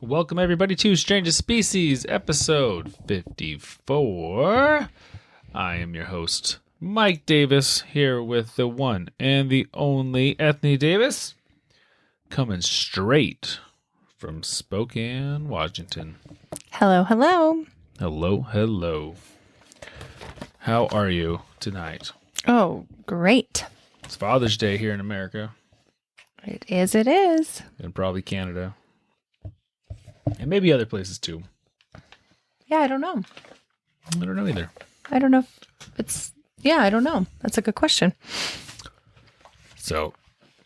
Welcome, everybody, to Strangest Species, episode 54. I am your host, Mike Davis, here with the one and the only Ethne Davis, coming straight from Spokane, Washington. Hello, hello. Hello, hello. How are you tonight? Oh, great. It's Father's Day here in America. It is. And probably Canada. And maybe other places too. Yeah, I don't know. I don't know either. I don't know if it's... Yeah, I don't know. That's a good question. So,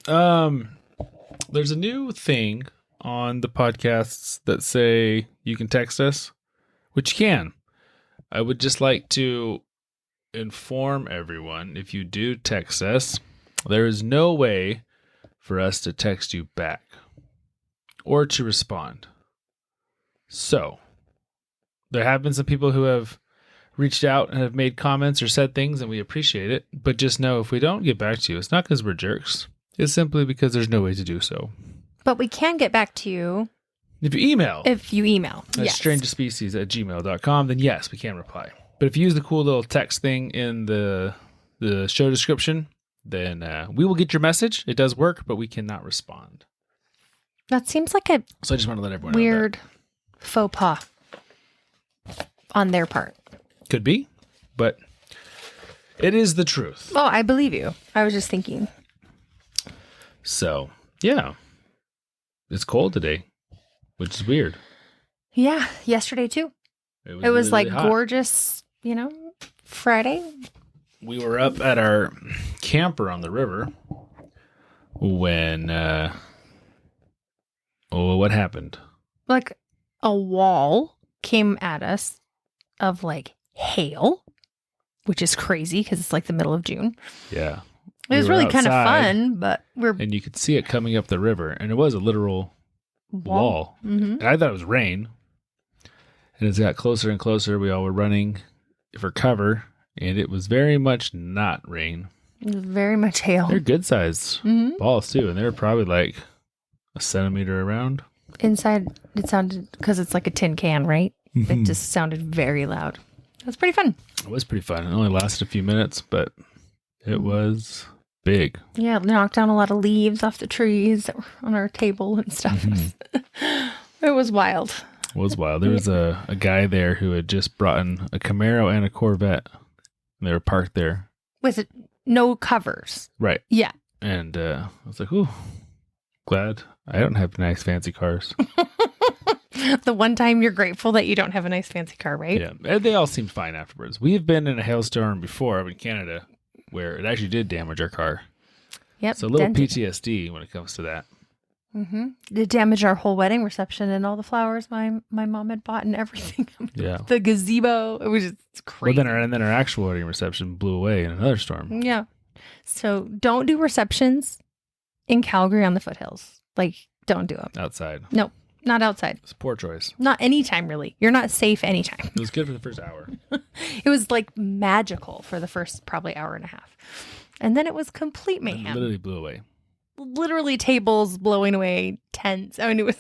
there's a new thing on the podcasts that say you can text us, which you can. I would just like to inform everyone, if you do text us, there is no way for us to text you back or to respond. So, there have been some people who have reached out and have made comments or said things, and we appreciate it. But just know, if we don't get back to you, it's not because we're jerks. It's simply because there's no way to do so. But we can get back to you. If you email. At yes. strangesterspecies@gmail.com, then yes, we can reply. But if you use the cool little text thing in the show description, then we will get your message. It does work, but we cannot respond. That seems like a So I just want to let everyone weird know that. Faux pas on their part. Could be, but it is the truth. Oh, I believe you. I was just thinking. So, yeah. It's cold today, which is weird. Yeah, yesterday too. It was really, like really hot. Gorgeous, Friday. We were up at our camper on the river when, what happened? Like a wall came at us of like hail, which is crazy because it's like the middle of June. Yeah. It was really kind of fun, but and you could see it coming up the river, and it was a literal wall. Mm-hmm. And I thought it was rain. And as it got closer and closer, we all were running for cover, and it was very much not rain. It was very much hail. They're good sized balls too, and they were probably like a centimeter around. Inside, it sounded, because it's like a tin can, right? It just sounded very loud. It was pretty fun. It was pretty fun. It only lasted a few minutes, but it was big. Yeah, it knocked down a lot of leaves off the trees that were on our table and stuff. It was wild. It was wild. There was a guy there who had just brought in a Camaro and a Corvette, and they were parked there. With no covers. Right. Yeah. And I was like, ooh, glad I don't have nice fancy cars. The one time you're grateful that you don't have a nice fancy car, right? Yeah. And they all seemed fine afterwards. We have been in a hailstorm before up in Canada where it actually did damage our car. Yep. So a little PTSD when it comes to that. Mm-hmm. It damaged our whole wedding reception and all the flowers my mom had bought and everything. Yeah. The gazebo. It was just crazy. Well, then our actual wedding reception blew away in another storm. Yeah. So don't do receptions in Calgary on the foothills. Like, don't do them. Outside. No, not outside. It's a poor choice. Not anytime, really. You're not safe anytime. It was good for the first hour. It was like magical for the first probably hour and a half. And then it was complete mayhem. It literally blew away. Literally tables blowing away, tents. I mean,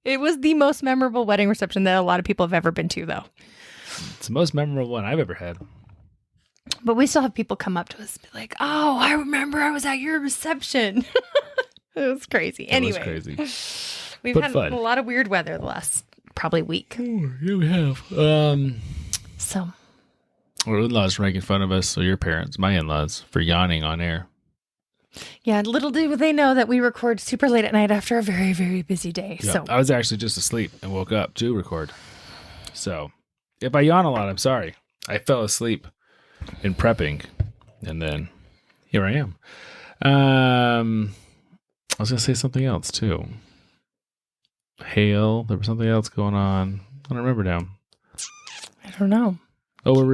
it was the most memorable wedding reception that a lot of people have ever been to, though. It's the most memorable one I've ever had. But we still have people come up to us and be like, oh, I remember I was at your reception. It was crazy. Anyway. It was crazy. We've but had fun. a lot of weird weather the last probably week. Oh, yeah, we have. So. Our in-laws were making fun of us, so your parents, my in-laws, for yawning on air. Yeah, little do they know that we record super late at night after a very, very busy day. Yeah, So I was actually just asleep and woke up to record. So if I yawn a lot, I'm sorry. I fell asleep in prepping, and then here I am. I was going to say something else, too. Hail. There was something else going on. I don't remember now. I don't know. Oh,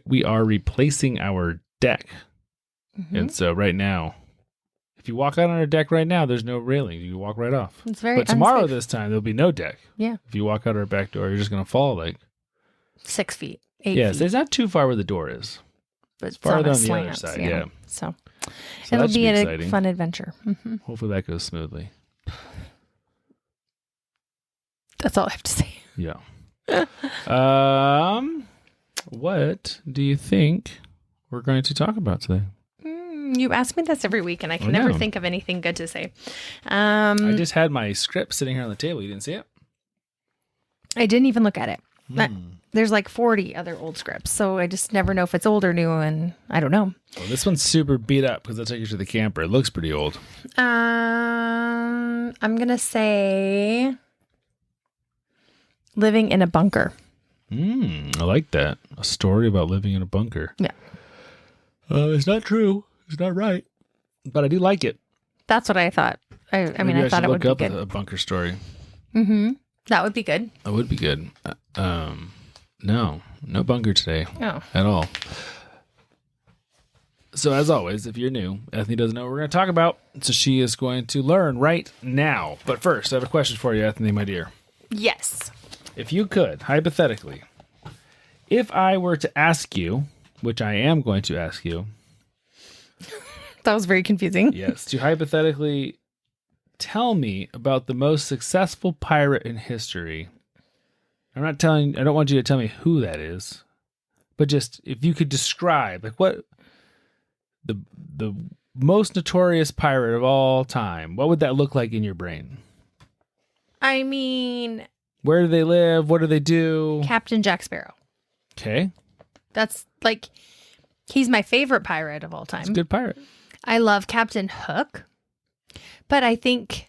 we are replacing our deck. Mm-hmm. And so right now, If you walk out on a deck right now, there's no railing. You can walk right off. It's very But tomorrow unsafe. this time, there'll be no deck. Yeah. If you walk out our back door, you're just going to fall 6 feet, 8 Yes, feet. it's not too far where the door is. But It's farther on a on the slant, other side, yeah. So So it'll that should be a exciting. fun adventure. Mm-hmm. Hopefully that goes smoothly. That's all I have to say. Yeah. What do you think we're going to talk about today? You ask me this every week, and I can I never know. think of anything good to say. I just had my script sitting here on the table. You didn't see it? I didn't even look at it. But Hmm. there's like 40 other old scripts, so I just never know if it's old or new, and I don't know. Well, this one's super beat up because I took you to the camper. It looks pretty old. I'm gonna say living in a bunker. I like that. A story about living in a bunker. Yeah. It's not true. It's not right. But I do like it. That's what I thought. I mean, I thought it would be look up good. a bunker story. Mm-hmm. That would be good. That would be good. No bunker today Oh, at all. So as always, if you're new, Ethne doesn't know what we're going to talk about. So she is going to learn right now. But first, I have a question for you, Ethne, my dear. yes. If you could, hypothetically, if I were to ask you, which I am going to ask you, That was very confusing. yes, to hypothetically tell me about the most successful pirate in history. I don't want you to tell me who that is, but just if you could describe like what the most notorious pirate of all time, what would that look like in your brain? I mean, Where do they live? What do they do? Captain Jack Sparrow. Okay. That's like, he's my favorite pirate of all time. It's a good pirate. I love Captain Hook, but I think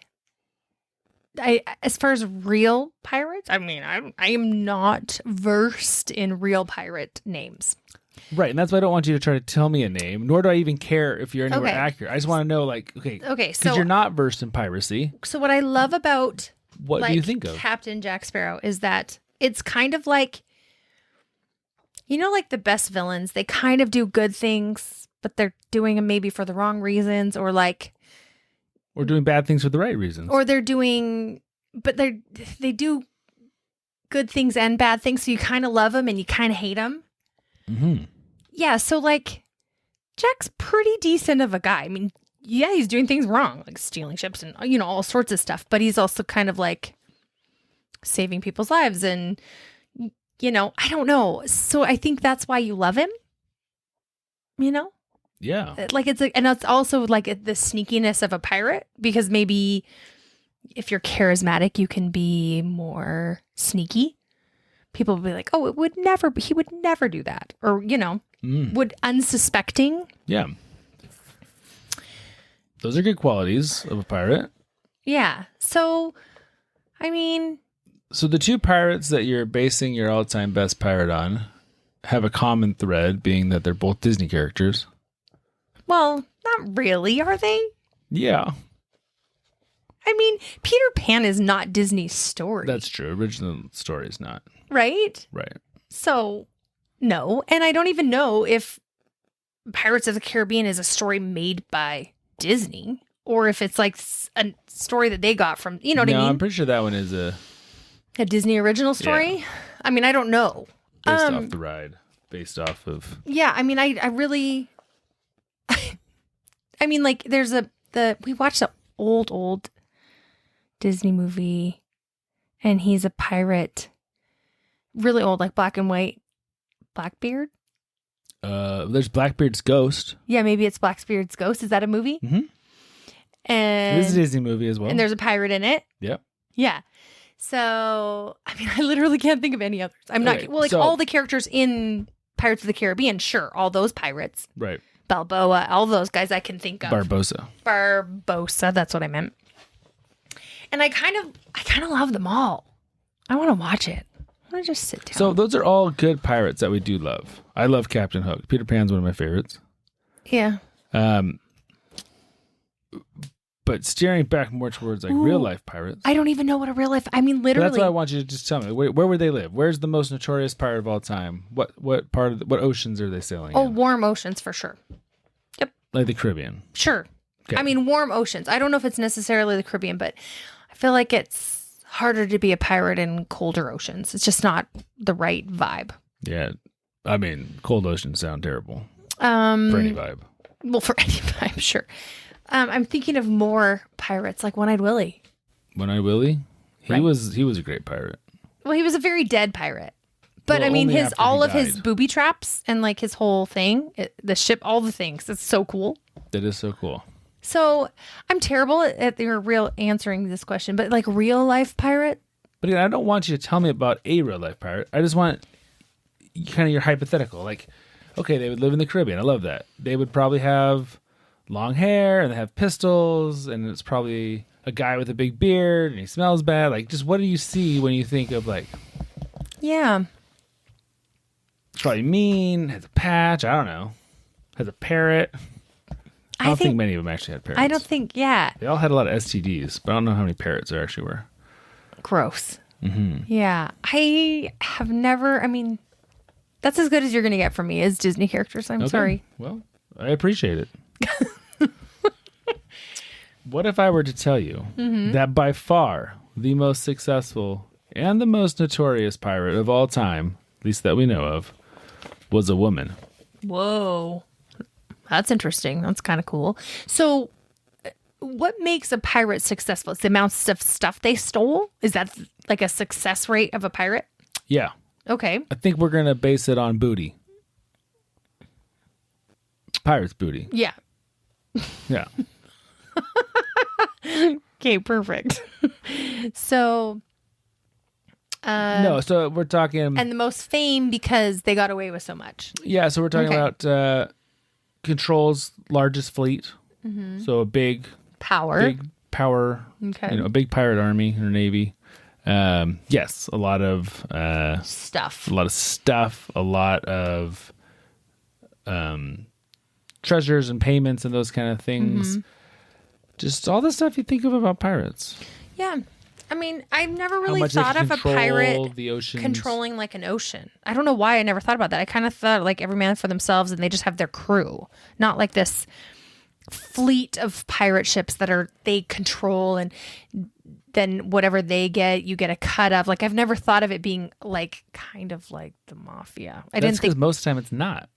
as far as real pirates, I mean, I am not versed in real pirate names. Right, and that's why I don't want you to try to tell me a name, nor do I even care if you're anywhere Okay. accurate. I just want to know, like, okay, Okay, because so you're not versed in piracy. so what I love about What like do you think of? Captain Jack Sparrow is that it's kind of like, you know, like the best villains, they kind of do good things, but they're doing them maybe for the wrong reasons, or like, We're doing bad things for the right reasons. or they're doing, but they do good things and bad things, so you kind of love them and you kind of hate them. Mm-hmm. Yeah, so like Jack's pretty decent of a guy. I mean, yeah, he's doing things wrong, like stealing ships and, you know, all sorts of stuff, but he's also kind of like saving people's lives and, you know, I don't know. So I think that's why you love him, you know? Yeah. Like and it's also like the sneakiness of a pirate, because maybe if you're charismatic, you can be more sneaky. People will be like, oh, he would never do that. Or, you know, would unsuspecting. Yeah. Those are good qualities of a pirate. Yeah. So, I mean, So the two pirates that you're basing your all-time best pirate on have a common thread, being that they're both Disney characters. well, not really, are they? Yeah, I mean, Peter Pan is not Disney's story. that's true. Original story is not. right. Right. So, no. And I don't even know if Pirates of the Caribbean is a story made by Disney or if it's like a story that they got from, you know what I mean? I'm pretty sure that one is A Disney original story? Yeah. I mean, I don't know. based off the ride, based off of. Yeah, I mean, I really, I mean, like, we watched the old Disney movie, and he's a pirate, really old, like black and white, Blackbeard. There's Blackbeard's Ghost. Yeah, maybe it's Blackbeard's Ghost. Is that a movie? Mm-hmm. And It is a Disney movie as well. and there's a pirate in it. Yep. Yeah. So, I mean, I literally can't think of any others. I'm not, Okay, well, like so- all the characters in Pirates of the Caribbean, sure, all those pirates, Right. Balboa, all those guys I can think of. Barbosa. Barbosa, that's what I meant. And I kind of love them all. I want to watch it. I want to just sit down. So those are all good pirates that we do love. I love Captain Hook. Peter Pan's one of my favorites. yeah. But steering back more towards like Ooh. real life pirates. I don't even know what a real life, I mean, But literally. that's what I want you to just tell me. Where would they live? Where's the most notorious pirate of all time? What part of what oceans are they sailing Oh, in? warm oceans for sure. Like the Caribbean. Sure. Okay. I mean, warm oceans. I don't know if it's necessarily the Caribbean, but I feel like it's harder to be a pirate in colder oceans. It's just not the right vibe. Yeah. I mean, cold oceans sound terrible for Um, any vibe. well, for any vibe, sure. I'm thinking of more pirates, like One-Eyed Willie. One-Eyed Willie, he Right. was a great pirate. Well, he was a very dead pirate. But Well, I mean, only his after all he of his died. booby traps and like his whole thing, the ship, all the things. It's so cool. That is so cool. So I'm terrible at your real answering this question, but like real life pirate. But again, I don't want you to tell me about a real life pirate. I just want kind of your hypothetical. Like, okay, they would live in the Caribbean. I love that. They would probably have long hair and they have pistols, and it's probably a guy with a big beard and he smells bad. Like, just what do you see when you think of like, Yeah. it's probably mean, has a patch, I don't know, has a parrot. I don't think many of them actually had parrots. I don't think, yeah. They all had a lot of STDs, but I don't know how many parrots there actually were. Gross. Mm-hmm. Yeah. I have never, I mean, that's as good as you're going to get from me as Disney characters. I'm Okay. sorry. Well, I appreciate it. What if I were to tell you that by far the most successful and the most notorious pirate of all time, at least that we know of, was a woman? Whoa. That's interesting. That's kind of cool. So, what makes a pirate successful? It's the amount of stuff they stole? Is that like a success rate of a pirate? Yeah. Okay. I think we're going to base it on booty. Pirates' booty. Yeah. Yeah. Okay, perfect. So, No, so we're talking... and the most fame because they got away with so much. Yeah, so we're talking Okay. about controls largest fleet. So a big Power. power, Okay. a big pirate army or navy. Yes, a lot of Stuff. stuff, a lot of treasures and payments and those kind of things. Just all the stuff you think of about pirates. Yeah. I mean, I've never How really much they thought can of a control pirate the oceans. controlling like an ocean. I don't know why I never thought about that. I kind of thought like every man for themselves and they just have their crew, not like this fleet of pirate ships that they control and then whatever they get, you get a cut of. Like I've never thought of it being like kind of like the mafia. I That's didn't think. because most of the time it's not.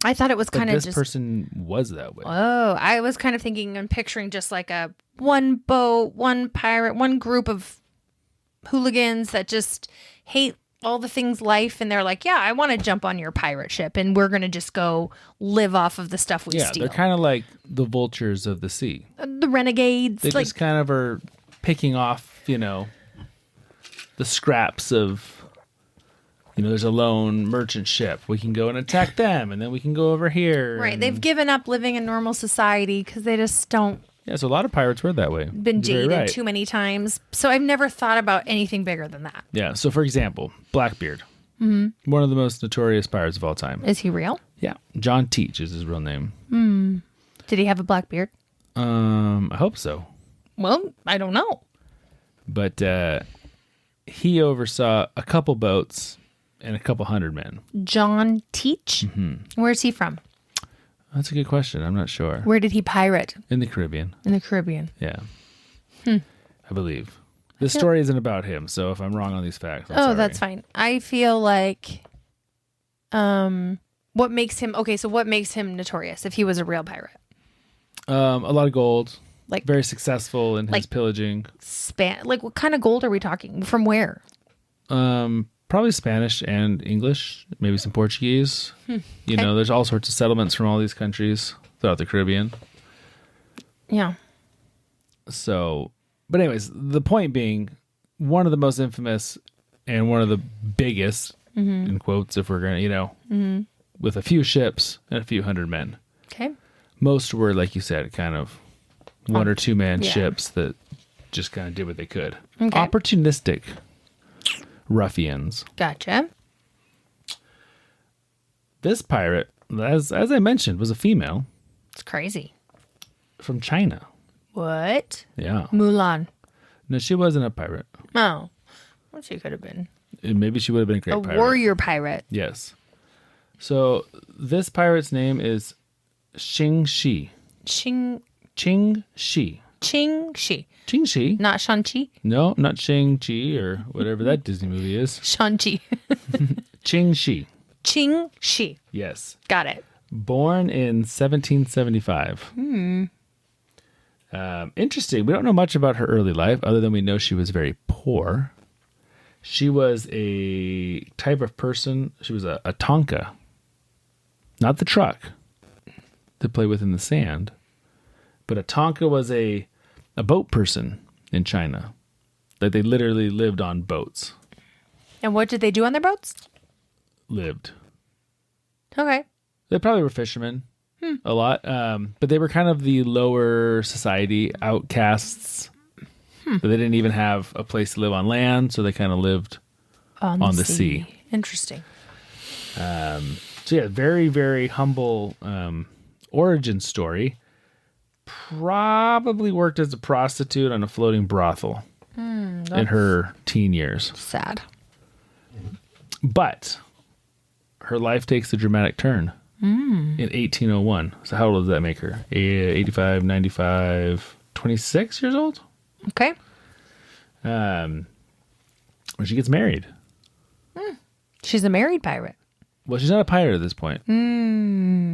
I thought it was But kind of this just. person was that way. Oh, I was kind of thinking and picturing just like a one boat, one pirate, one group of hooligans that just hate all the things life. And they're like, yeah, I want to jump on your pirate ship and we're going to just go live off of the stuff we Yeah, steal. they're kind of like the vultures of the sea. The renegades. They like, just kind of are picking off, the scraps of, there's a lone merchant ship. We can go and attack them, and then we can go over here. right. and- They've given up living in normal society because they just don't Yeah, so a lot of pirates were that way. been You're very jaded right. too many times. So I've never thought about anything bigger than that. Yeah, so for example, Blackbeard. Mm-hmm. One of the most notorious pirates of all time. Is he real? Yeah, John Teach is his real name. Did he have a black beard? I hope so. Well, I don't know. But he oversaw a couple boats and a couple hundred men. John Teach? Mm-hmm. Where's he from? That's a good question. I'm not sure. Where did he pirate? In the Caribbean. In the Caribbean. Yeah. I believe. This story isn't about him, so if I'm wrong on these facts, I'm sorry. That's fine. I feel like what makes him notorious if he was a real pirate? A lot of gold. Like Very successful in his Like- pillaging. like what kind of gold are we talking? From where? Probably Spanish and English, maybe some Portuguese. There's all sorts of settlements from all these countries throughout the Caribbean. Yeah. So, but anyways, the point being, one of the most infamous and one of the biggest, in quotes, if we're going to, with a few ships and a few hundred men. Okay. Most were, like you said, kind of one or two man yeah. ships that just kind of did what they could. Okay. Opportunistic ruffians. Gotcha. This pirate, as I mentioned, was a female It's crazy. from China. What? Yeah. Mulan. No, she wasn't a pirate. Oh. Well, she could have been. Maybe she would have been a great A pirate. warrior pirate. Yes. So this pirate's name is Ching Shih. Ching Ching Shih. Ching Shih. Ching Shih. Not Shang-Chi? No, not Shang Chi or whatever that Disney movie is. Shang-Chi. Ching Shih. Ching Shih. Yes. Got it. Born in 1775. Interesting. We don't know much about her early life other than we know she was very poor. She was a type of person. She was a Tonka. Not the truck to play with in the sand. But a Tonka was a boat person in China. Like they literally lived on boats. And what did they do on their boats? Lived. Okay. They probably were fishermen a lot. But they were kind of the lower society outcasts. But they didn't even have a place to live on land. So they kind of lived on the sea. Interesting. So yeah, very, very humble origin story. Probably worked as a prostitute on a floating brothel in her teen years. Sad. But her life takes a dramatic turn in 1801. So how old does that make her? 85, 95, 26 years old? Okay. When she gets married. She's a married pirate. Well, she's not a pirate at this point.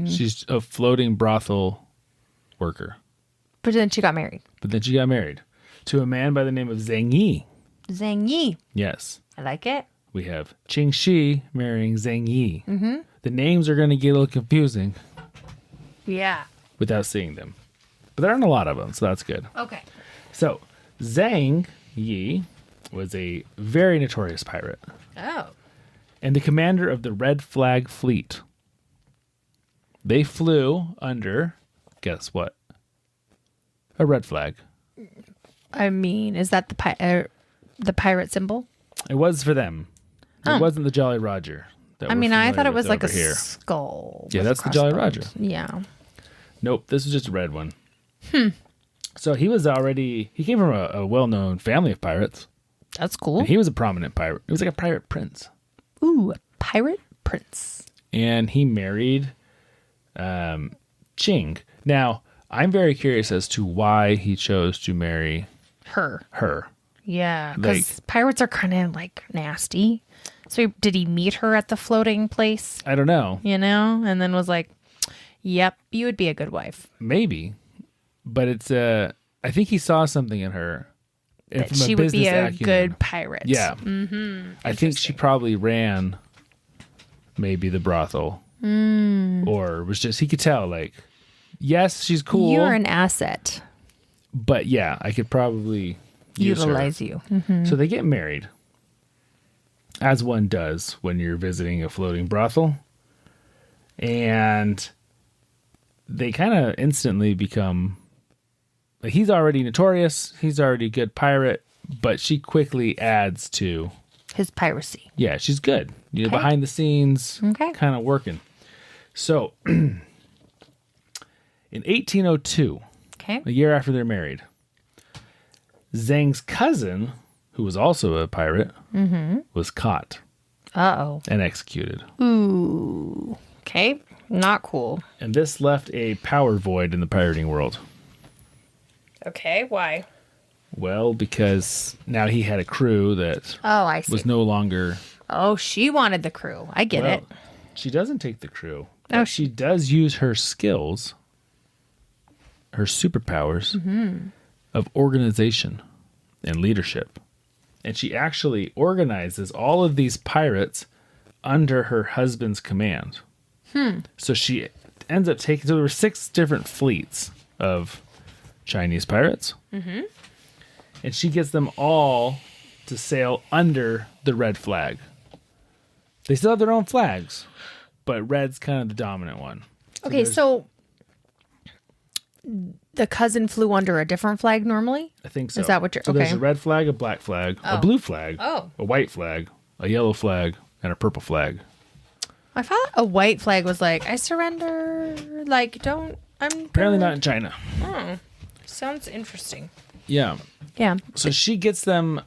She's a floating brothel worker. But then she got married. To a man by the name of Zhang Yi. Zhang Yi. Yes. I like it. We have Ching Shih marrying Zhang Yi. The names are going to get a little confusing Yeah. without seeing them. But there aren't a lot of them, so that's good. Okay. So, Zhang Yi was a very notorious pirate Oh. and the commander of the Red Flag Fleet. They flew under, guess what? A red flag. I mean, is that the pirate symbol? It was for them. Huh. It wasn't the Jolly Roger. I mean, I thought it was like a here. skull. Yeah, with that's the Jolly Roger. crossbones. Yeah. Nope, this is just a red one. So he came from a well-known family of pirates. That's cool. And he was a prominent pirate. He was like a pirate prince. Ooh, a pirate prince. And he married Ching. Now, I'm very curious as to why he chose to marry Her. her. Yeah, because pirates are kind of like nasty. So did he meet her at the floating place? I don't know. You know, and then was like, "Yep, you would be a good wife." Maybe. But it's I think he saw something in her. That from she would be a acumen. good pirate. Yeah. I think she probably ran maybe the brothel. Or was just, he could tell, like, yes, she's cool. You're an asset. But yeah, I could probably Utilize you. Mm-hmm. So they get married, as one does when you're visiting a floating brothel. And they kind of instantly become, like, he's already notorious. He's already a good pirate, but she quickly adds to His piracy. yeah, she's good. You know, Okay. behind the scenes, Okay. kind of working. So in 1802, Okay. a year after they're married, Zhang's cousin, who was also a pirate, was caught Uh-oh. and executed. Ooh. Okay. Not cool. And this left a power void in the pirating world. Okay. Why? Well, because now he had a crew that Oh, I see. was no longer... Oh, she wanted the crew. I get it. She doesn't take the crew. Oh, But she does use her skills, her superpowers of organization and leadership. And she actually organizes all of these pirates under her husband's command. So she ends up taking, so there were 6 different fleets of Chinese pirates. And she gets them all to sail under the red flag. They still have their own flags, but red's kind of the dominant one. Okay, so the cousin flew under a different flag normally? I think so. Is that what you're... So there's okay. a red flag, a black flag, a Oh. blue flag, Oh. a white flag, a yellow flag, and a purple flag. I thought a white flag was like, I surrender. Like, don't... I'm Apparently not in China. Oh, sounds interesting. Yeah. Yeah. So she gets them,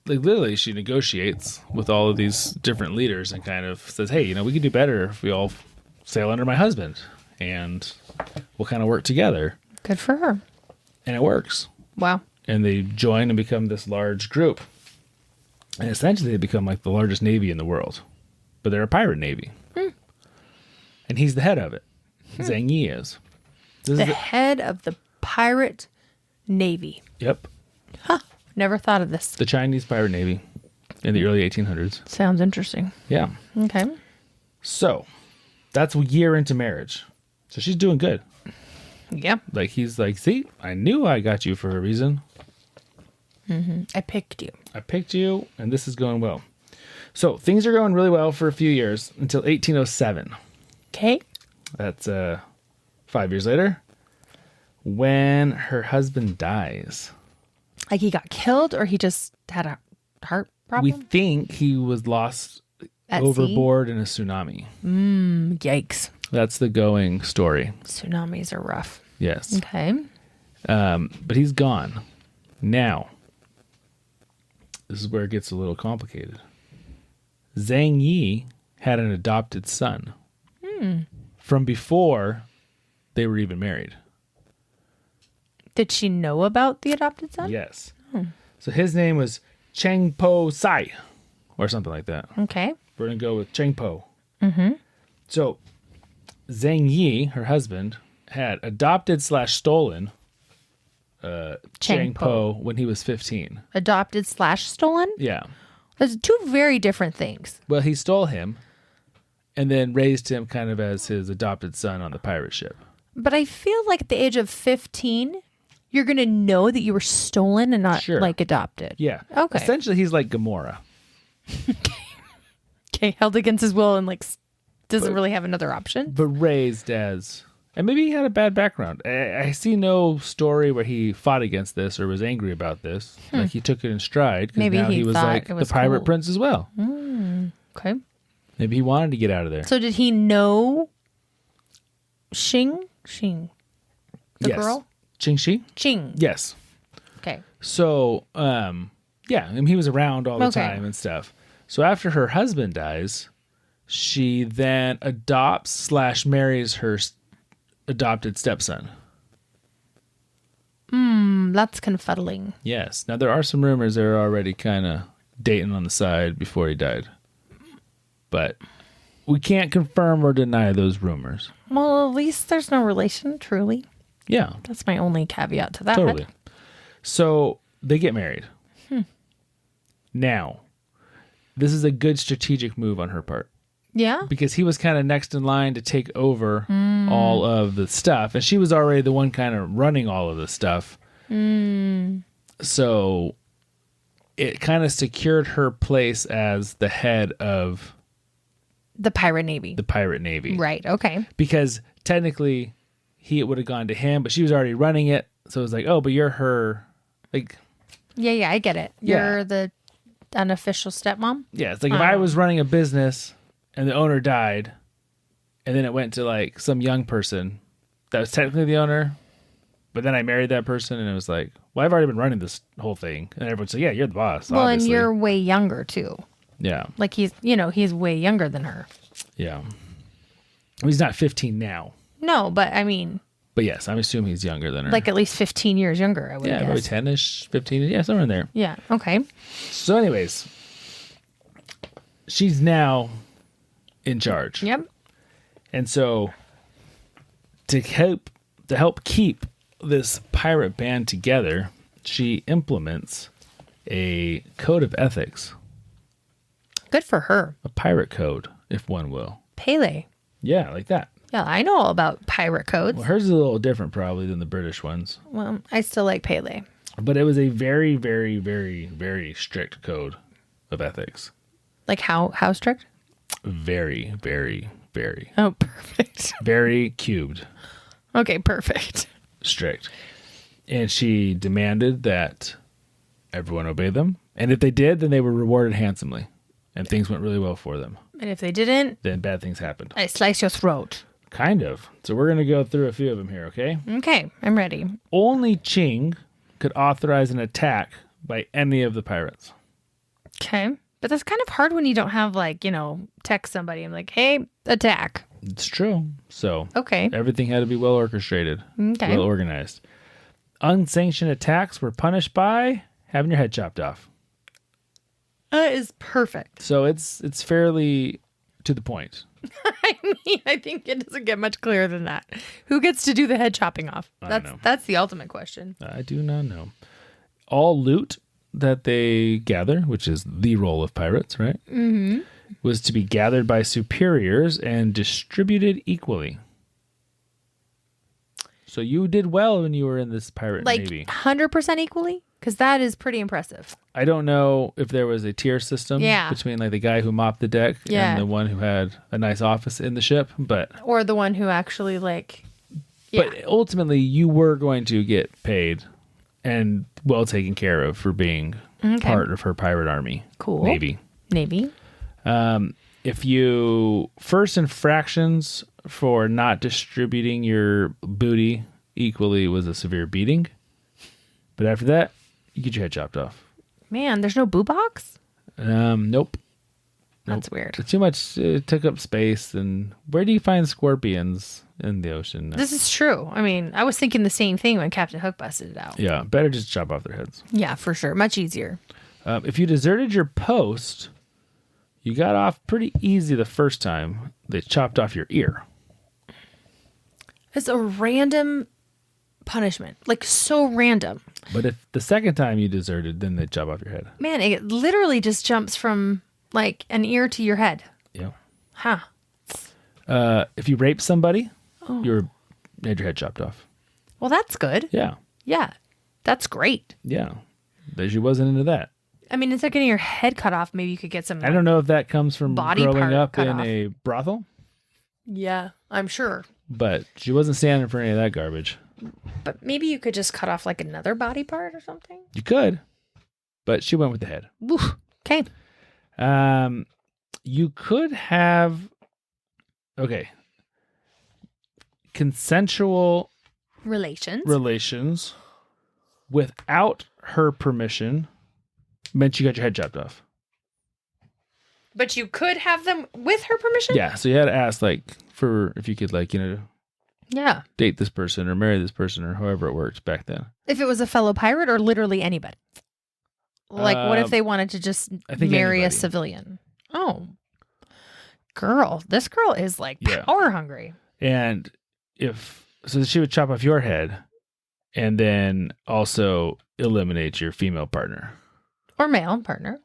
like literally she negotiates with all of these different leaders and kind of says, hey, you know, we could do better if we all sail under my husband and we'll kind of work together. Good for her. And it works. Wow. And they join and become this large group. And essentially they become like the largest navy in the world. But they're a pirate navy. And he's the head of it. Zhang Yi is. The head of the pirate navy. Yep. Huh. Never thought of this. The Chinese pirate navy in the early 1800s. Sounds interesting. Yeah. Okay. So that's a year into marriage. So she's doing good. Yeah. Like he's like, see, I knew I got you for a reason. I picked you. I picked you, and this is going well. So things are going really well for a few years until 1807. Okay. That's 5 years later, when her husband dies. Like he got killed or he just had a heart We problem? think he was lost At overboard in a tsunami. Yikes. That's the going story. Tsunamis are rough. Yes. Okay. But he's gone. Now, this is where it gets a little complicated. Zhang Yi had an adopted son from before they were even married. Did she know about the adopted son? Yes. So his name was Cheng Po Sai or something like that. Okay. We're going to go with Cheng Po. So Zhang Yi, her husband, had adopted / stolen Cheng Po when he was 15. Adopted / stolen? Yeah. Those are two very different things. Well, he stole him and then raised him kind of as his adopted son on the pirate ship. But I feel like at the age of 15, you're going to know that you were stolen and not Sure. like adopted. Yeah. Okay. Essentially, he's like Gamora. Okay. Held against his will and like doesn't really have another option. But raised as... And maybe he had a bad background. I see no story where he fought against this or was angry about this. Like he took it in stride. 'Cause Maybe now he was thought like it was the pirate cool. prince as well. Okay. Maybe he wanted to get out of there. So did he know Xing? The Yes. girl? Ching Shih? Ching. Yes. Okay. So, yeah, I mean, he was around all the Okay. time and stuff. So after her husband dies, she then adopts / marries her adopted stepson. That's confuddling. Yes. Now, there are some rumors they were already kind of dating on the side before he died. But we can't confirm or deny those rumors. Well, at least there's no relation, truly. Yeah, That's my only caveat to that. totally. So they get married. Now, this is a good strategic move on her part. Yeah? Because he was kind of next in line to take over all of the stuff. And she was already the one kind of running all of the stuff. So it kind of secured her place as the head of The pirate navy. the pirate navy. Right. Okay. Because technically it would have gone to him, but she was already running it. So it was like, oh, but you're her. Like, Yeah, I get it. You're the unofficial stepmom? yeah, it's like if I was running a business and the owner died and then it went to like some young person that was technically the owner, but then I married that person and it was like, well, I've already been running this whole thing. And everyone's like, yeah, you're the boss. Well, obviously. and you're way younger too. Yeah. Like he's way younger than her. Yeah. He's not 15 now. No, but I mean, But yes, I'm assuming he's younger than her. like at least 15 years younger, I would yeah, probably guess. 10-ish, 15. Yeah, somewhere in there. Yeah. Okay. So anyways, she's now in charge. Yep. And so to help keep this pirate band together, she implements a code of ethics, Good for her. a pirate code, if one will. Pele. Yeah, like that. Yeah, I know all about pirate codes. Well, hers is a little different probably than the British ones, Well, I still like Pele. but it was a very, very, very, very strict code of ethics. Like how strict? Very, very, very, Oh, perfect. very cubed. Okay, perfect. Strict. And she demanded that everyone obey them. And if they did, then they were rewarded handsomely. And things went really well for them. And if they didn't, Then bad things happened. I slice your throat. Kind of. So we're going to go through a few of them here, okay? Okay, I'm ready. Only Qing could authorize an attack by any of the pirates. Okay. But that's kind of hard when you don't have text somebody and like, hey, attack. It's true. So Okay. everything had to be well orchestrated, Okay. well organized. Unsanctioned attacks were punished by having your head chopped off. That is perfect. So it's fairly to the point. I mean, I think it doesn't get much clearer than that. Who gets to do the head chopping off? I don't know. That's the ultimate question. I do not know. All loot that they gather, which is the role of pirates, right? Mm-hmm. Was to be gathered by superiors and distributed equally. So you did well when you were in this pirate navy. 100% equally? Because that is pretty impressive. I don't know if there was a tier system between like the guy who mopped the deck and the one who had a nice office in the ship, but or the one who actually But ultimately you were going to get paid and well taken care of for being part of her pirate army. Cool. Navy. If you first infractions for not distributing your booty equally was a severe beating. But after that, you get your head chopped off. Man, there's no boo box? Nope. That's weird. It's too much. It took up space. And where do you find scorpions in the ocean? This is true. I mean, I was thinking the same thing when Captain Hook busted it out. Yeah, better just chop off their heads. Yeah, for sure. Much easier. If you deserted your post, you got off pretty easy the first time. They chopped off your ear. It's a random punishment. Like, so random. But if the second time you deserted, then they chop off your head. Man, it literally just jumps from, like, an ear to your head. Yeah. Huh. If you raped somebody, you had your head chopped off. Well, that's good. Yeah. Yeah. That's great. Yeah. But she wasn't into that. I mean, instead of getting your head cut off, maybe you could get some. I don't know if that comes from body growing part up cut in off. a brothel, Yeah, I'm sure. but she wasn't standing for any of that garbage. But maybe you could just cut off like another body part or something. You could, but she went with the head. Okay. You could have, consensual relations without her permission meant you got your head chopped off. But you could have them with her permission? Yeah, so you had to ask, like, for if you could, like, Yeah. date this person or marry this person or however it worked back then. If it was a fellow pirate or literally anybody? Like, what if they wanted to just marry a civilian? Oh. This girl is, like, power hungry. And so she would chop off your head and then also eliminate your female partner. Or male partner.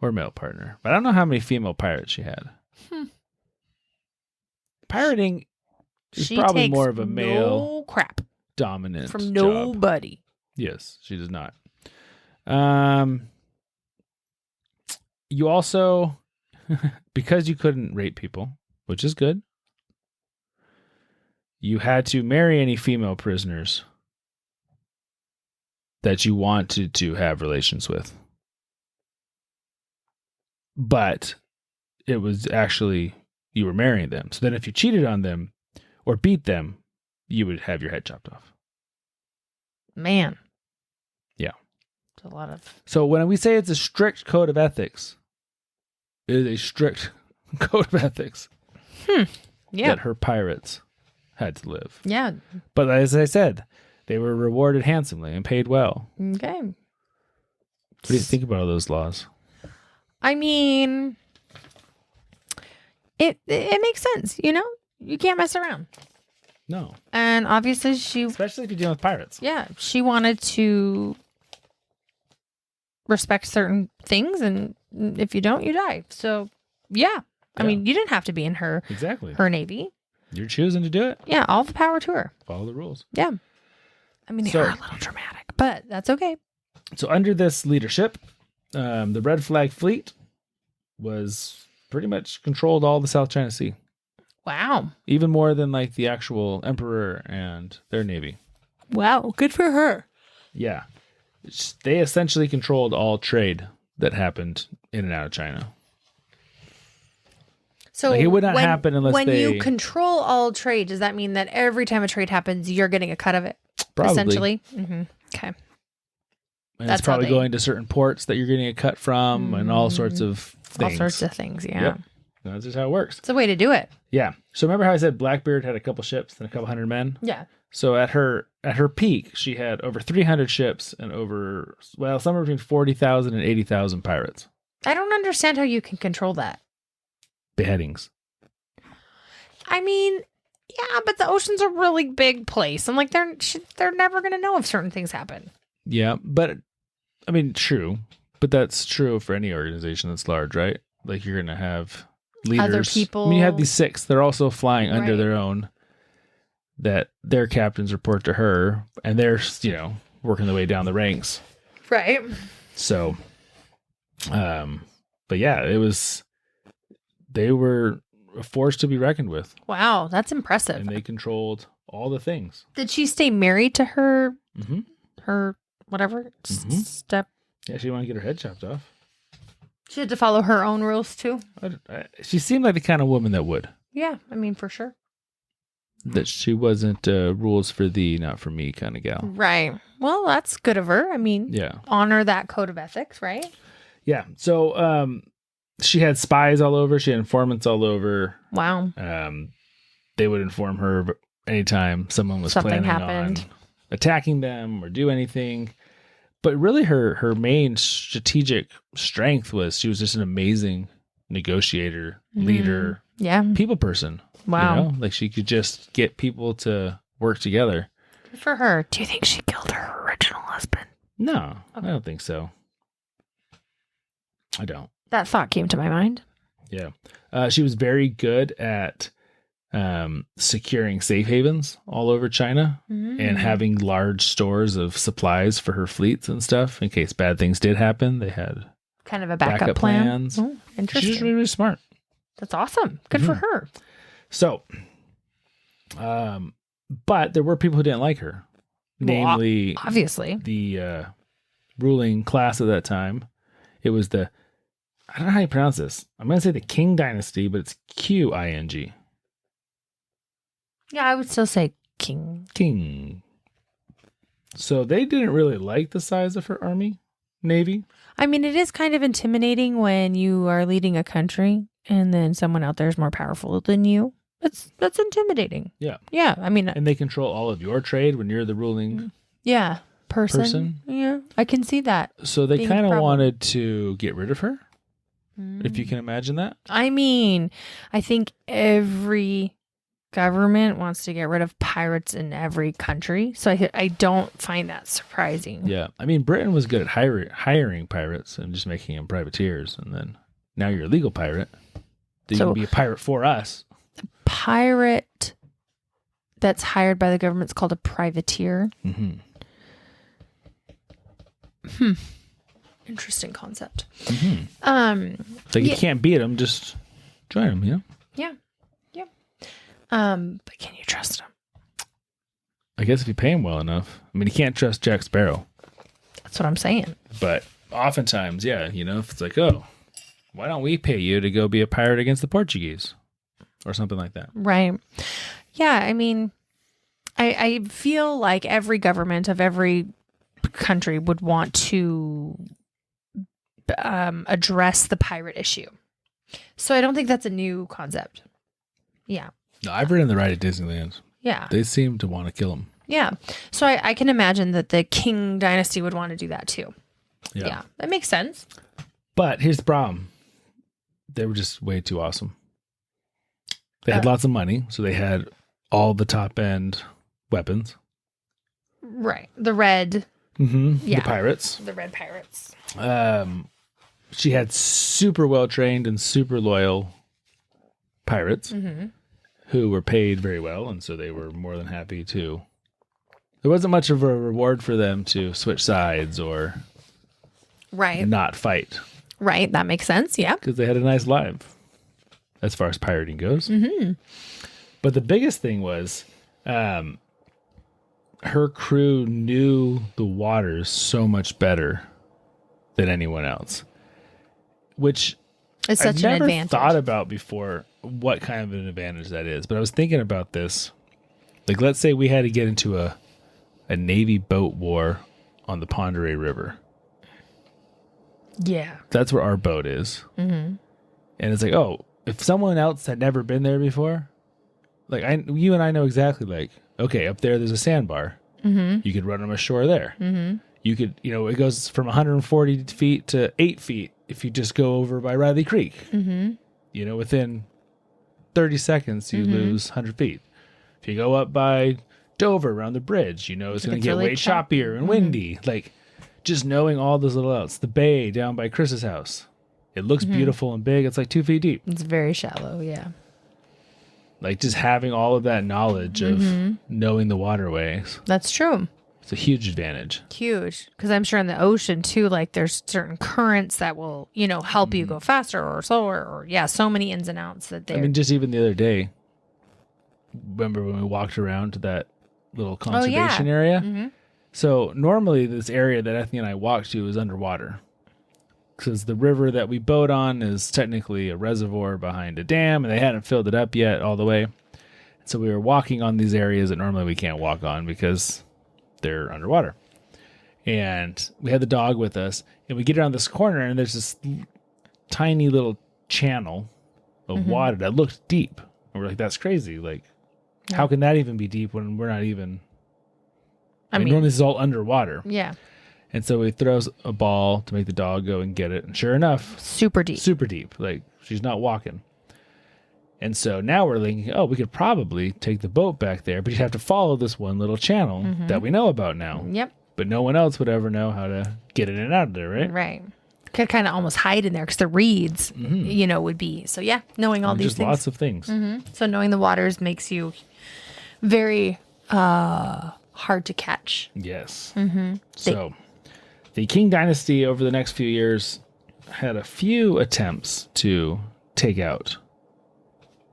But I don't know how many female pirates she had. Pirating is probably more of a male crap dominant from job. nobody. Yes, she does not. You also, because you couldn't rape people, which is good, you had to marry any female prisoners that you wanted to have relations with. But it was actually, you were marrying them. So then if you cheated on them or beat them, you would have your head chopped off. Man. Yeah. It's a lot of... So when we say it's a strict code of ethics, it is a strict code of ethics that her pirates had to live. Yeah. But as I said, they were rewarded handsomely and paid well. Okay. What do you think about all those laws? I mean, it makes sense, You can't mess around. No. And obviously especially if you're dealing with pirates. Yeah, she wanted to respect certain things, and if you don't, you die. So, yeah. I mean, you didn't have to be in her navy. You're choosing to do it. Yeah, all the power to her. Follow the rules. Yeah. I mean, they are a little dramatic, but that's okay. So under this leadership, the Red Flag Fleet was pretty much controlled all the South China Sea. Wow. Even more than like the actual emperor and their navy. Wow. Good for her. Yeah. They essentially controlled all trade that happened in and out of China. So it would not happen unless when you control all trade, does that mean that every time a trade happens, you're getting a cut of it? Probably. Essentially. Mm-hmm. Okay. And that's probably going to certain ports that you're getting a cut from and all sorts of things. All sorts of things, yeah. Yep. That's just how it works. It's a way to do it. Yeah. So remember how I said Blackbeard had a couple ships and a couple hundred men? Yeah. So at her peak, she had over 300 ships and over, well, somewhere between 40,000 and 80,000 pirates. I don't understand how you can control that. Beheadings. I mean, yeah, but the ocean's a really big place. I'm like, they're never going to know if certain things happen. Yeah, but I mean, true. But that's true for any organization that's large, right? Like you're going to have leaders. Other people. I mean, you have these 6. They're also flying under Right. their own, that their captains report to her, and they're, working their way down the ranks. Right. So, but yeah, they were a force to be reckoned with, Wow, that's impressive. and they controlled all the things. Did she stay married to her, Mm-hmm. her whatever Mhm. step? Yeah, she wanted to get her head chopped off. She had to follow her own rules too. She seemed like the kind of woman that would. Yeah, I mean, for sure. That she wasn't rules for thee, not for me kind of gal. Right. Well, that's good of her. I mean, Yeah. honor that code of ethics, right? Yeah. So she had spies all over. She had informants all over. Wow. They would inform her anytime someone was Something planning happened. on attacking them or do anything. But really her main strategic strength was she was just an amazing negotiator, leader, Yeah. people person. Wow. Like she could just get people to work together. Good for her. Do you think she killed her original husband? No, Okay. I don't think so. I don't. That thought came to my mind. Yeah. She was very good at securing safe havens all over China and having large stores of supplies for her fleets and stuff in case bad things did happen. They had Kind of a backup plan. plans. Oh, interesting. She's really, really smart. That's awesome. Good for her. So, but there were people who didn't like her, namely Obviously. the ruling class at that time. It was I don't know how you pronounce this. I'm going to say the Qing Dynasty, but it's Qing. Yeah, I would still say king. King. So they didn't really like the size of her navy. I mean, it is kind of intimidating when you are leading a country and then someone out there is more powerful than you. That's intimidating. Yeah. Yeah. I mean, And they control all of your trade when you're the ruling. yeah. Person. Yeah. I can see that. So they Being a kind of problem. wanted to get rid of her, if you can imagine that. I mean, I think every government wants to get rid of pirates in every country. So I don't find that surprising. Yeah. I mean, Britain was good at hiring pirates and just making them privateers. And then now you're a legal pirate. You So- can be a pirate for us. Pirate that's hired by the government is called a privateer. Mm-hmm. Interesting concept. Mm-hmm. Like Yeah. you can't beat them, just join them, Yeah. Yeah. But can you trust them? I guess if you pay him well enough. I mean, you can't trust Jack Sparrow. That's what I'm saying. But oftentimes, yeah, if it's like, oh, why don't we pay you to go be a pirate against the Portuguese? Or something like that. Right. Yeah. I mean, I feel like every government of every country would want to address the pirate issue. So I don't think that's a new concept. Yeah. No, I've ridden the ride at Disneyland. Yeah. They seem to want to kill him. Yeah. So I can imagine that the Qing Dynasty would want to do that too. Yeah. That makes sense. But here's the problem. They were just way too awesome. They had lots of money, so they had all the top end weapons. Right. The red. The pirates. The red pirates. She had super well trained and super loyal pirates who were paid very well, and so they were more than happy to. There wasn't much of a reward for them to switch sides or Right. not fight Right. That makes sense. Yeah. because they had a nice life as far as pirating goes. But the biggest thing was her crew knew the waters so much better than anyone else, which It's such I've an never advantage. thought about before what kind of an advantage that is. But I was thinking about this. Like, let's say we had to get into a Navy boat war on the Ponderay River. Yeah. That's where our boat is. And it's like, oh, if someone else had never been there before, like you and I know exactly, like, okay, up there's a sandbar. You could run them ashore there. You could, it goes from 140 feet to 8 feet if you just go over by Riley Creek. Within 30 seconds, you lose 100 feet. If you go up by Dover around the bridge, it's going to get really way choppier and windy. Like, just knowing all those little outs. The bay down by Chris's house. It looks beautiful and big. It's like 2 feet deep. It's very shallow, yeah. Like, just having all of that knowledge of knowing the waterways. That's true. It's a huge advantage. Huge. Because I'm sure in the ocean, too, like, there's certain currents that will, help you go faster or slower or, so many ins and outs that they're... I mean, just even the other day, remember when we walked around to that little conservation area? So, normally, this area that Ethne and I walked to is underwater. Because the river that we boat on is technically a reservoir behind a dam, and they hadn't filled it up yet all the way. So we were walking on these areas that normally we can't walk on because they're underwater. And we had the dog with us, and we get around this corner, and there's this tiny little channel of water that looked deep. And we're like, that's crazy. Like, how can that even be deep when we're not even... I mean, normally this is all underwater. Yeah. And so he throws a ball to make the dog go and get it. And sure enough, super deep. Like, she's not walking. And so now we're thinking, we could probably take the boat back there, but you'd have to follow this one little channel that we know about now. Yep. But no one else would ever know how to get in and out of there, right? Right. Could kind of almost hide in there because the reeds, would be. So, knowing all these just things. Lots of things. So knowing the waters makes you very hard to catch. Yes. So... the Qing Dynasty over the next few years had a few attempts to take out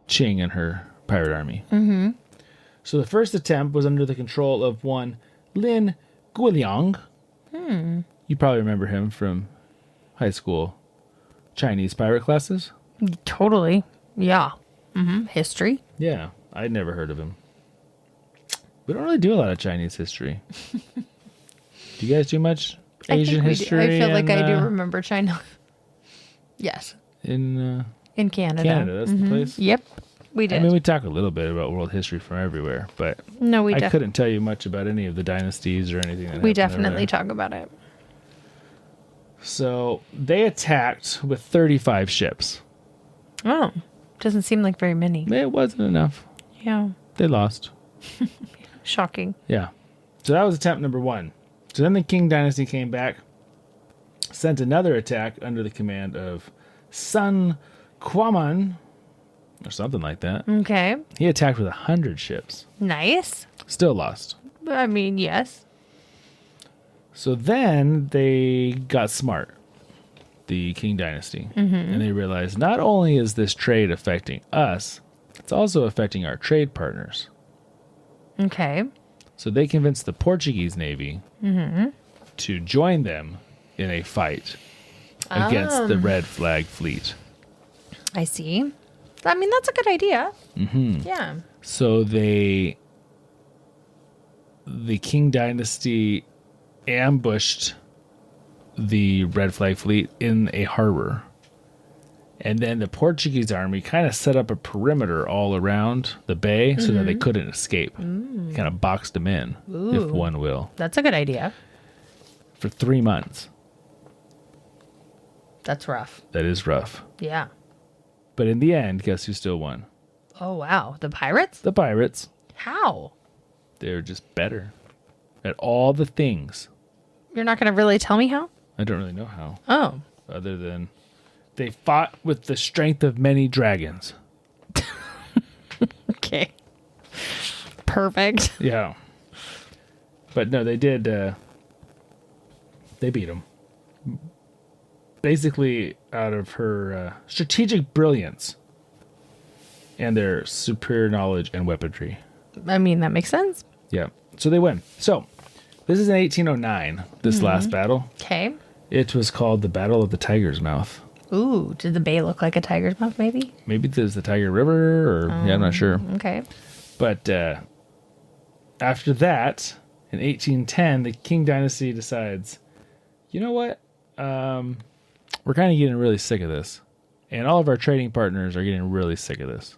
Qing and her pirate army. So the first attempt was under the control of one Lin Guiliang. You probably remember him from high school Chinese pirate classes. Totally. Yeah. History. Yeah, I'd never heard of him. We don't really do a lot of Chinese history. Do you guys do much Asian history? I feel like I do remember China. Yes. In Canada. Canada, that's the place? Yep, we did. I mean, we talk a little bit about world history from everywhere, but no, I couldn't tell you much about any of the dynasties or anything. We definitely talk about it. So they attacked with 35 ships. Oh, doesn't seem like very many. It wasn't enough. Yeah. They lost. Shocking. Yeah. So that was attempt number 1. So then the Qing Dynasty came back, sent another attack under the command of Sun Quaman, or something like that. Okay. He attacked with 100 ships. Nice. Still lost. I mean, yes. So then they got smart, the Qing Dynasty, and they realized not only is this trade affecting us, it's also affecting our trade partners. Okay. So they convinced the Portuguese Navy to join them in a fight against the Red Flag Fleet. I see. I mean, that's a good idea. Yeah. So the Qing Dynasty ambushed the Red Flag Fleet in a harbor. And then the Portuguese army kind of set up a perimeter all around the bay so that they couldn't escape. Kind of boxed them in, if one will. That's a good idea. For 3 months. That's rough. That is rough. Yeah. But in the end, guess who still won? Oh, wow. The pirates? The pirates. How? They're just better at all the things. You're not going to really tell me how? I don't really know how. Oh. Other than they fought with the strength of many dragons. Okay. Perfect. Yeah. But no, they did. They beat them. Basically, out of her strategic brilliance and their superior knowledge and weaponry. I mean, that makes sense. Yeah. So they win. So this is in 1809, this last battle. Okay. It was called the Battle of the Tiger's Mouth. Ooh, did the bay look like a tiger's mouth, maybe? Maybe there's the Tiger River, or yeah, I'm not sure. Okay. But after that, in 1810, the Qing Dynasty decides, you know what? We're kind of getting really sick of this. And all of our trading partners are getting really sick of this.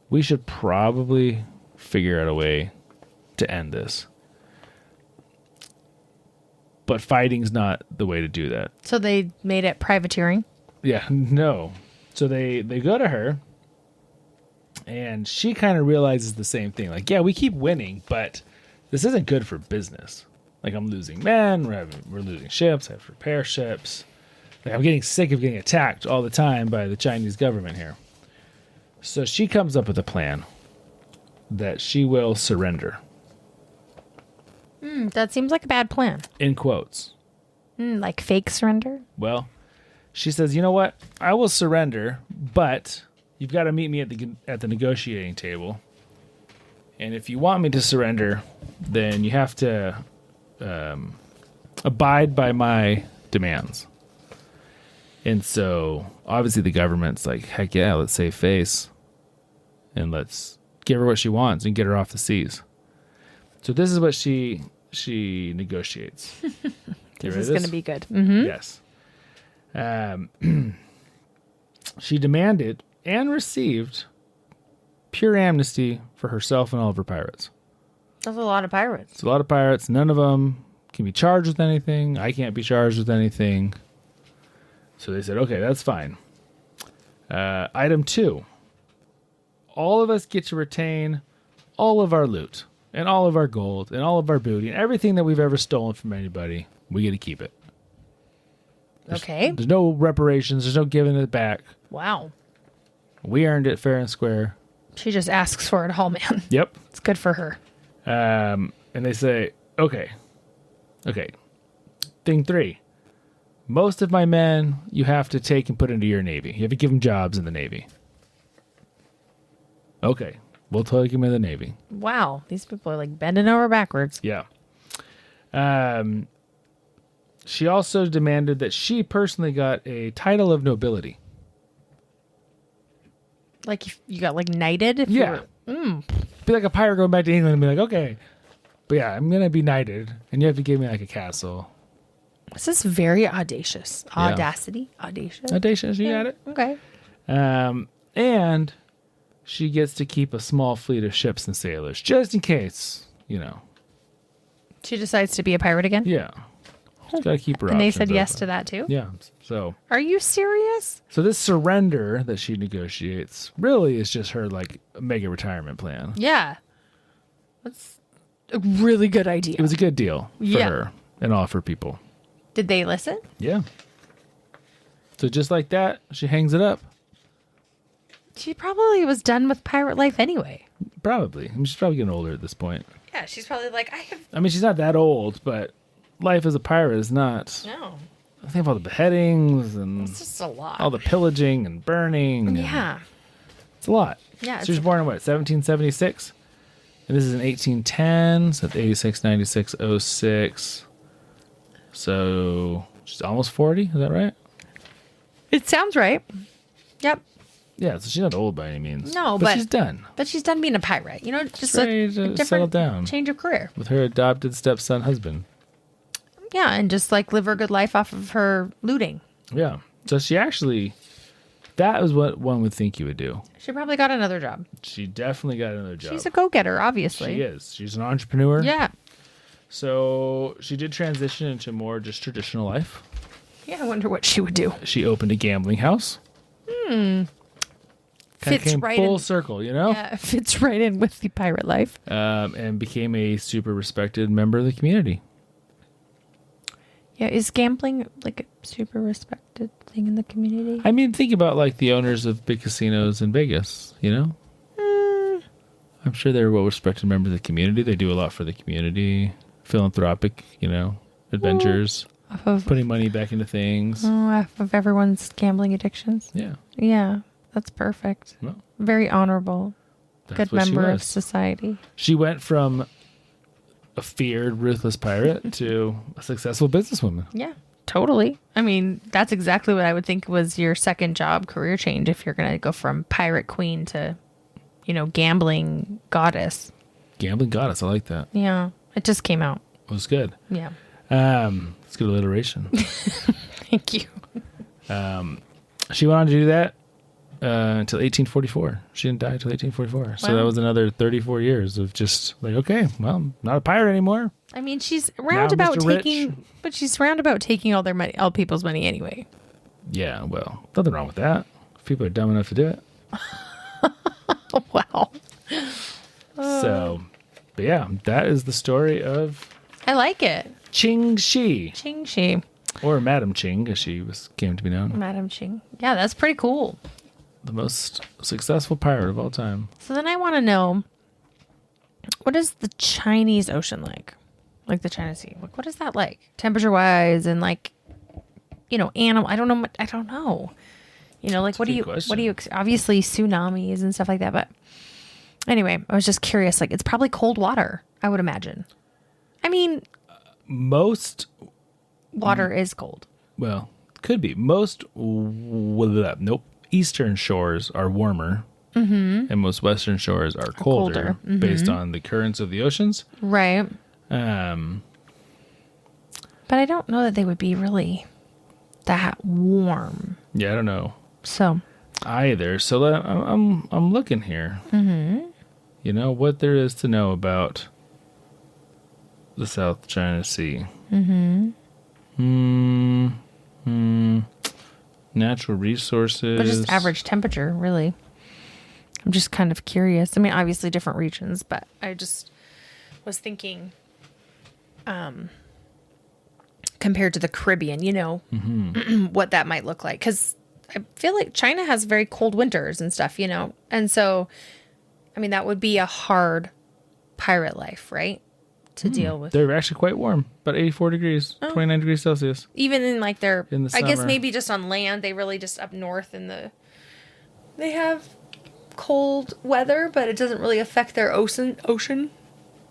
We should probably figure out a way to end this. But fighting's not the way to do that. So they made it privateering? Yeah, no. So they go to her, and she kind of realizes the same thing. Like, yeah, we keep winning, but this isn't good for business. Like, I'm losing men, we're losing ships, I have to repair ships. Like, I'm getting sick of getting attacked all the time by the Chinese government here. So she comes up with a plan that she will surrender. That seems like a bad plan. In quotes. Like fake surrender? Well, she says, you know what? I will surrender, but you've got to meet me at the negotiating table. And if you want me to surrender, then you have to abide by my demands. And so, obviously, the government's like, heck yeah, let's save face. And let's give her what she wants and get her off the seas. So this is what she negotiates. This is going to be good. Mm-hmm. Yes. She demanded and received pure amnesty for herself and all of her pirates. That's a lot of pirates. It's a lot of pirates. None of them can be charged with anything. I can't be charged with anything. So they said, okay, that's fine. Item 2. All of us get to retain all of our loot and all of our gold and all of our booty and everything that we've ever stolen from anybody. We get to keep it. There's no reparations. There's no giving it back. Wow. We earned it fair and square. She just asks for it all, man. Yep. It's good for her. And they say, okay. Thing 3. Most of my men you have to take and put into your navy. You have to give them jobs in the navy. Okay. We'll take them in the navy. Wow. These people are like bending over backwards. Yeah. She also demanded that she personally got a title of nobility. Like you got like knighted? If Yeah. Be like a pirate going back to England and be like, okay. But yeah, I'm going to be knighted. And you have to give me like a castle. This is very audacious. Yeah. Audacity? Audacious? Audacious, you got it. Okay. And she gets to keep a small fleet of ships and sailors, just in case, She decides to be a pirate again? Yeah. She's got to keep her And they options said yes open. to that too? Yeah. So. Are you serious? So this surrender that she negotiates really is just her like mega retirement plan. Yeah. That's a really good idea. It was a good deal for her and all of her people. Did they listen? Yeah. So just like that, she hangs it up. She probably was done with pirate life anyway. Probably. I mean, she's probably getting older at this point. Yeah, she's probably like, I mean, she's not that old, but life as a pirate is not. No. I think of all the beheadings and It's just a lot. all the pillaging and burning. And Yeah. it's a lot. Yeah. So she was born in what, 1776? And this is in 1810. So that's 86, 96, 06. So she's almost 40. Is that right? It sounds right. Yep. Yeah, so she's not old by any means. No, but but she's done. But she's done being a pirate. Just ready a to different settle down. change of career. With her adopted stepson husband. Yeah, and just like live her good life off of her looting. Yeah. So she actually, that was what one would think you would do. She probably got another job. She definitely got another job. She's a go-getter, obviously. She is. She's an entrepreneur. Yeah. So she did transition into more just traditional life. Yeah, I wonder what she would do. She opened a gambling house. Fits came right full in. circle, you know? Yeah, fits right in with the pirate life. And became a super respected member of the community. Yeah, is gambling like a super respected thing in the community? I mean, think about like the owners of big casinos in Vegas, you know? I'm sure they're well respected members of the community. They do a lot for the community. Philanthropic, adventures. Off of, Putting money back into things. off of everyone's gambling addictions? Yeah. Yeah, that's perfect. Well, Very honorable. that's Good what she member of was. society. She went from a feared, ruthless pirate to a successful businesswoman. Yeah, totally. I mean, that's exactly what I would think was your second job career change if you're going to go from pirate queen to, gambling goddess. Gambling goddess. I like that. Yeah, it just came out. It was good. Yeah. It's good alliteration. Thank you. she went on to do that until 1844. She didn't die until 1844. So Wow. that was another 34 years of just like, okay, well, I'm not a pirate anymore. I mean, she's Now roundabout Mr. Rich. taking, but she's roundabout taking all their money, all people's money anyway. Yeah, well, nothing wrong with that. If people are dumb enough to do it. Oh, wow. So, but yeah, that is the story of I like it. Ching Shih, Ching Shih. or Madam Ching, as she came to be known. Madam Ching. Yeah, that's pretty cool. The most successful pirate of all time. So then I want to know, what is the Chinese Ocean like? Like the China Sea. Like, what is that like? Temperature-wise and like, animal. I don't know. I don't know. Like, what do you, obviously tsunamis and stuff like that. But anyway, I was just curious. Like, it's probably cold water, I would imagine. I mean, Most, water is cold. well, could be. Most, eastern shores are warmer. And most western shores are colder, based on the currents of the oceans. Right. But But I don't know that they would be really that warm. yeah, I don't know So, either. So I'm looking here. What there is to know about the South China Sea. Natural resources. but just average temperature, really. I'm just kind of curious. I mean, obviously different regions, but I just was thinking, compared to the Caribbean, what that might look like. Because I feel like China has very cold winters and stuff, And so, I mean, that would be a hard pirate life, right? To deal with. They're actually quite warm, about 84 degrees, 29 degrees Celsius. Even in like their, In the I guess summer. maybe just on land, they really just up north they have cold weather, but it doesn't really affect their ocean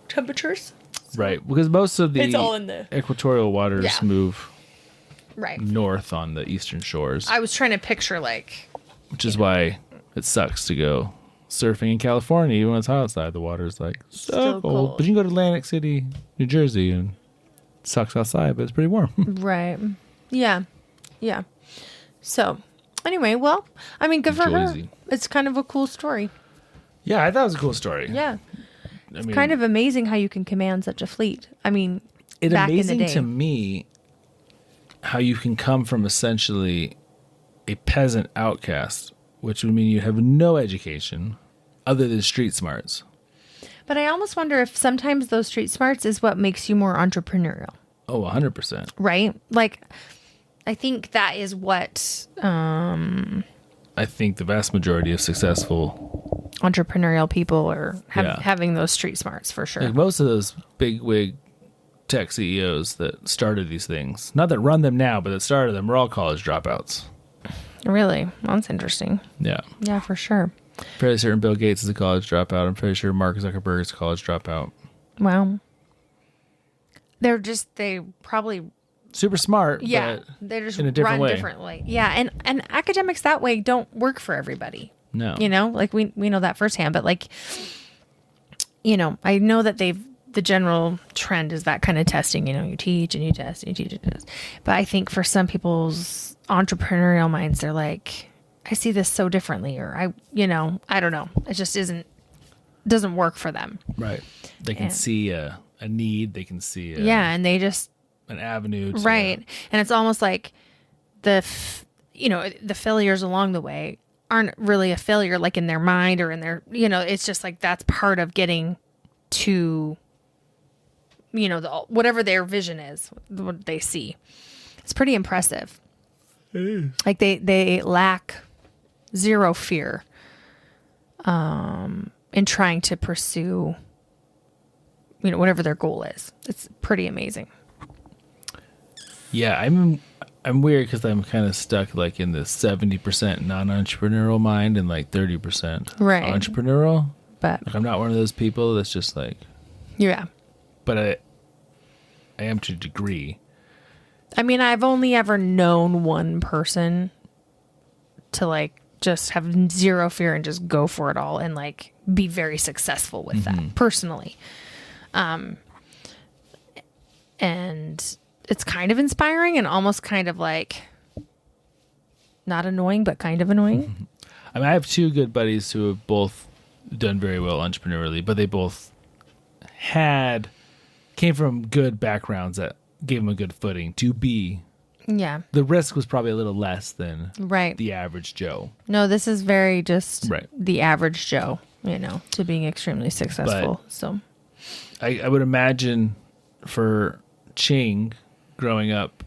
temperatures. Right, because most of It's all in the- equatorial waters Yeah. move Right. north on the eastern shores, I was trying to picture like, which is why it sucks to go surfing in California. Even when it's hot outside, the water's like so Still cold. cold. But you can go to Atlantic City, New Jersey, and it sucks outside, but it's pretty warm. right. Yeah. Yeah. So anyway, well, I mean, good for her. Jersey. It's kind of a cool story. Yeah, I thought it was a cool story. Yeah. I mean, Kind of amazing how you can command such a fleet. I mean, it's back in the amazing day. to me how you can come from essentially a peasant outcast, which would mean you have no education other than street smarts. But I almost wonder if sometimes those street smarts is what makes you more entrepreneurial, Oh, 100%. right? Like, I think that is what I think the vast majority of successful, entrepreneurial people are Yeah. having those street smarts for sure. like most of those big wig tech CEOs that started these things, not that run them now, but that started them, were all college dropouts. Really? Well, that's interesting. Yeah. Yeah, for sure. Fairly certain Bill Gates is a college dropout. I'm pretty sure Mark Zuckerberg is a college dropout. Wow. They probably, Super smart, yeah, but they just in a different run way. differently. Yeah, and academics that way don't work for everybody. no. Like we know that firsthand, but like, I know that the general trend is that kind of testing, you teach and you test and you teach and you test. But I think for some people's entrepreneurial minds, they're like, I see this so differently, or I don't know. It just doesn't work for them. Right. They can Yeah. see a need. They can see Yeah. And they just, an avenue. To, right. And it's almost like the failures along the way aren't really a failure, like in their mind or in their, it's just like, that's part of getting to, whatever their vision is, what they see. It's pretty impressive. It is. Like they lack zero fear in trying to pursue, whatever their goal is. It's pretty amazing. Yeah, I'm weird because I'm kind of stuck like in the 70% non-entrepreneurial mind and like 30% Right. entrepreneurial. But Like I'm not one of those people that's just like, yeah. but I am to a degree. I mean, I've only ever known one person to like just have zero fear and just go for it all and like be very successful with that personally. And it's kind of inspiring and almost kind of like Not annoying, but kind of annoying. I mean, I have two good buddies who have both done very well entrepreneurially, but they both came from good backgrounds that gave them a good footing to be. Yeah. The risk was probably a little less than Right. the average Joe. No, this is very just Right. the average Joe, to being extremely successful. So I would imagine for Ching growing up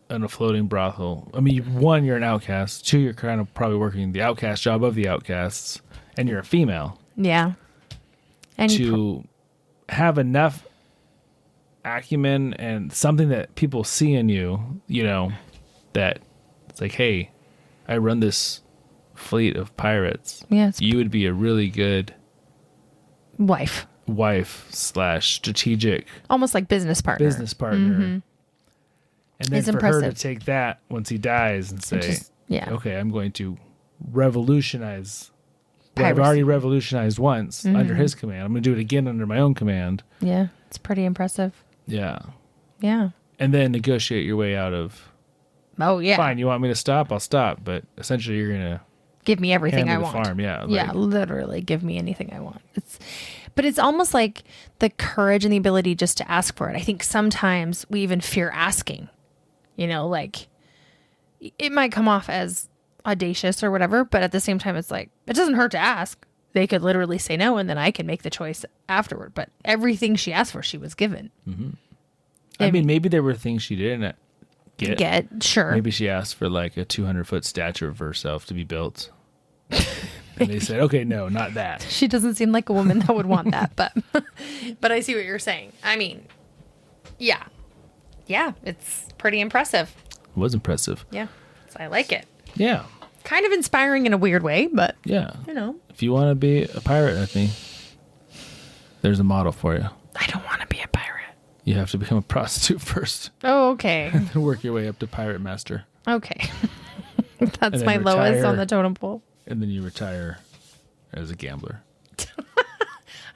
in a floating brothel, I mean, one, you're an outcast. Two, you're kind of probably working the outcast job of the outcasts, and you're a female. yeah. And To have enough acumen and something that people see in you, that it's like, hey, I run this fleet of pirates. Yes. You would be a really good wife. /strategic Almost like business partner. And then It's for her to impressive. take that once he dies and say, Yeah. okay, I'm going to revolutionize what I've Piracy. already revolutionized once under his command. I'm going to do it again under my own command. Yeah. It's pretty impressive. Yeah. Yeah. And then negotiate your way out of, Oh, yeah. fine, you want me to stop? I'll stop. But essentially you're going to Give me everything hand me I the want. farm. Yeah. Yeah, literally give me anything I want. But it's almost like the courage and the ability just to ask for it. I think sometimes we even fear asking, like it might come off as audacious or whatever, but at the same time, it's like, it doesn't hurt to ask. They could literally say no, and then I can make the choice afterward. But everything she asked for, she was given. Mm-hmm. I mean, maybe there were things she didn't get. Sure. Maybe she asked for like a 200-foot statue of herself to be built. And they said, okay, no, not that. She doesn't seem like a woman that would want that, but I see what you're saying. I mean, yeah. Yeah, it's pretty impressive. It was impressive. Yeah. So I like it. Yeah. Kind of inspiring in a weird way, but Yeah. If If you want to be a pirate with me, there's a model for you. I don't want to be a pirate. You have to become a prostitute first Oh, okay. and work your way up to pirate master. Okay. And That's then my lowest retire. on the totem pole. And then you retire as a gambler.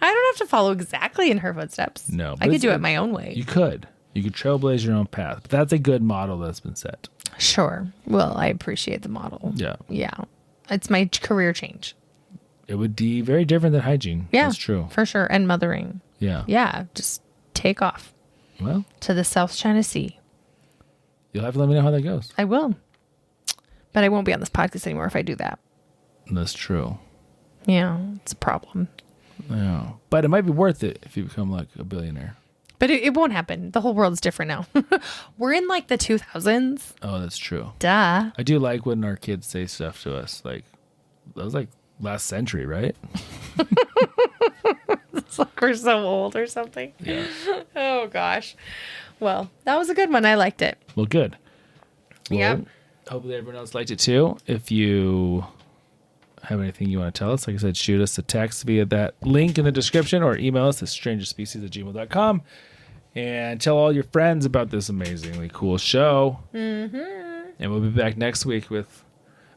I don't have to follow exactly in her footsteps. No, I but could it's do a- it my own way. You could. You could trailblaze your own path. But that's a good model that's been set. Sure. Well, I appreciate the model. Yeah. Yeah. It's my career change. It would be very different than hygiene. Yeah. That's true. For sure. And mothering. Yeah. Yeah. Just take off Well, to the South China Sea. you'll have to let me know how that goes. I will. But I won't be on this podcast anymore if I do that. That's true. Yeah. It's a problem. Yeah. But it might be worth it if you become like a billionaire. But it won't happen. The whole world's different now. We're in like the 2000s. Oh, that's true. Duh. I do like when our kids say stuff to us. Like, that was like last century, right? It's like we're so old or something. Yeah. Oh, gosh. Well, that was a good one. I liked it. Well, good. Well, Yep. Hopefully everyone else liked it too. If you have anything you want to tell us, like I said, shoot us a text via that link in the description or email us at strangerspecies@gmail.com and tell all your friends about this amazingly cool show. Mm-hmm. And we'll be back next week with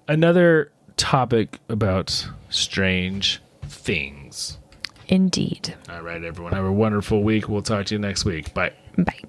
another topic about strange things. Indeed. All right, everyone. Have a wonderful week. We'll talk to you next week. Bye. Bye.